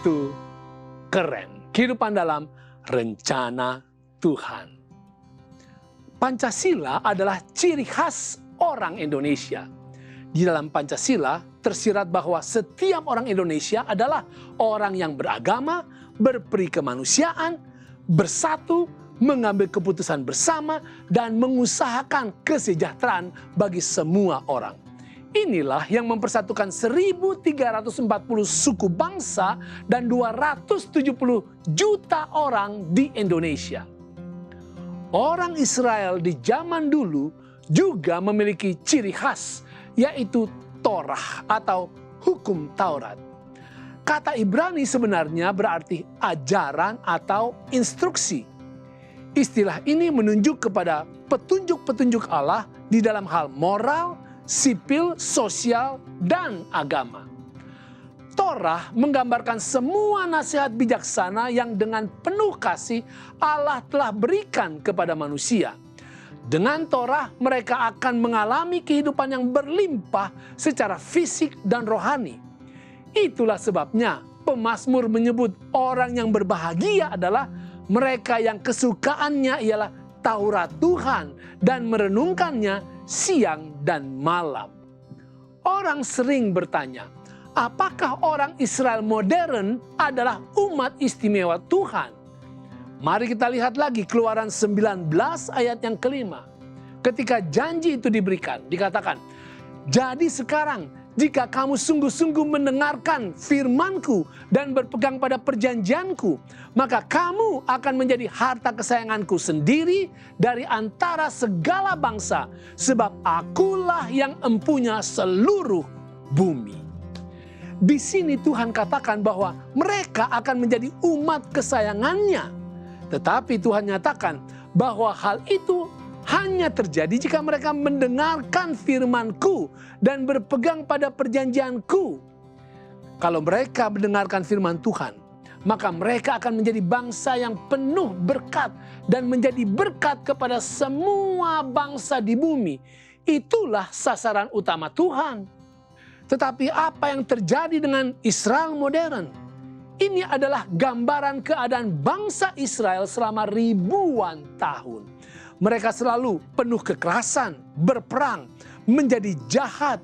Itu keren. Kehidupan dalam rencana Tuhan. Pancasila adalah ciri khas orang Indonesia. Di dalam Pancasila tersirat bahwa setiap orang Indonesia adalah orang yang beragama, berperi kemanusiaan, bersatu, mengambil keputusan bersama, dan mengusahakan kesejahteraan bagi semua orang. Inilah yang mempersatukan 1.340 suku bangsa dan 270 juta orang di Indonesia. Orang Israel di zaman dulu juga memiliki ciri khas, yaitu Torah atau hukum Taurat. Kata Ibrani sebenarnya berarti ajaran atau instruksi. Istilah ini menunjuk kepada petunjuk-petunjuk Allah di dalam hal moral, sipil, sosial, dan agama. Torah menggambarkan semua nasihat bijaksana yang dengan penuh kasih Allah telah berikan kepada manusia. Dengan Torah mereka akan mengalami kehidupan yang berlimpah secara fisik dan rohani. Itulah sebabnya pemazmur menyebut orang yang berbahagia adalah mereka yang kesukaannya ialah Taurat Tuhan dan merenungkannya siang dan malam. Orang sering bertanya, apakah orang Israel modern adalah umat istimewa Tuhan? Mari kita lihat lagi Keluaran 19 ayat yang kelima. Ketika janji itu diberikan, dikatakan, jadi sekarang jika kamu sungguh-sungguh mendengarkan firman-Ku dan berpegang pada perjanjian-Ku, maka kamu akan menjadi harta kesayangan-Ku sendiri dari antara segala bangsa, sebab Akulah yang empunya seluruh bumi. Di sini Tuhan katakan bahwa mereka akan menjadi umat kesayangannya. Tetapi Tuhan nyatakan bahwa hal itu hanya terjadi jika mereka mendengarkan firman-Ku dan berpegang pada perjanjian-Ku. Kalau mereka mendengarkan firman Tuhan, maka mereka akan menjadi bangsa yang penuh berkat dan menjadi berkat kepada semua bangsa di bumi. Itulah sasaran utama Tuhan. Tetapi apa yang terjadi dengan Israel modern? Ini adalah gambaran keadaan bangsa Israel selama ribuan tahun. Mereka selalu penuh kekerasan, berperang, menjadi jahat,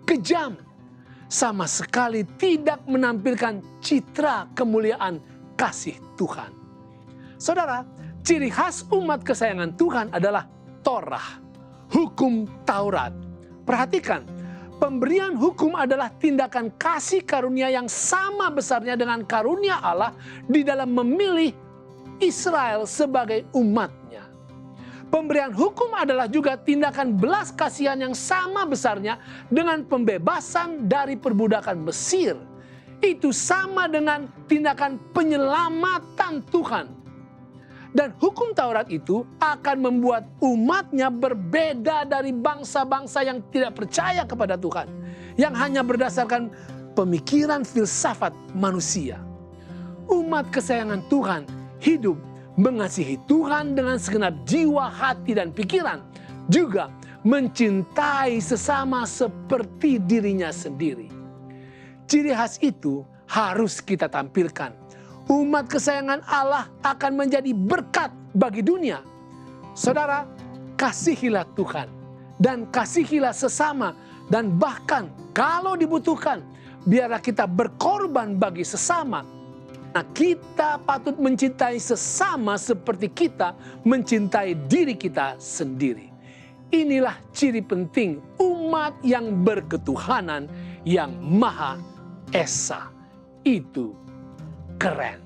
kejam. Sama sekali tidak menampilkan citra kemuliaan kasih Tuhan. Saudara, ciri khas umat kesayangan Tuhan adalah Torah, hukum Taurat. Perhatikan, pemberian hukum adalah tindakan kasih karunia yang sama besarnya dengan karunia Allah di dalam memilih Israel sebagai umatnya. Pemberian hukum adalah juga tindakan belas kasihan yang sama besarnya dengan pembebasan dari perbudakan Mesir. Itu sama dengan tindakan penyelamatan Tuhan. Dan hukum Taurat itu akan membuat umatnya berbeda dari bangsa-bangsa yang tidak percaya kepada Tuhan. Yang hanya berdasarkan pemikiran filsafat manusia. Umat kesayangan Tuhan hidup mengasihi Tuhan dengan segenap jiwa, hati, dan pikiran. Juga mencintai sesama seperti dirinya sendiri. Ciri khas itu harus kita tampilkan. Umat kesayangan Allah akan menjadi berkat bagi dunia. Saudara, kasihilah Tuhan dan kasihilah sesama. Dan bahkan kalau dibutuhkan, biarlah kita berkorban bagi sesama. Nah, kita patut mencintai sesama seperti kita mencintai diri kita sendiri. Inilah ciri penting umat yang berketuhanan yang Maha Esa. Itu keren.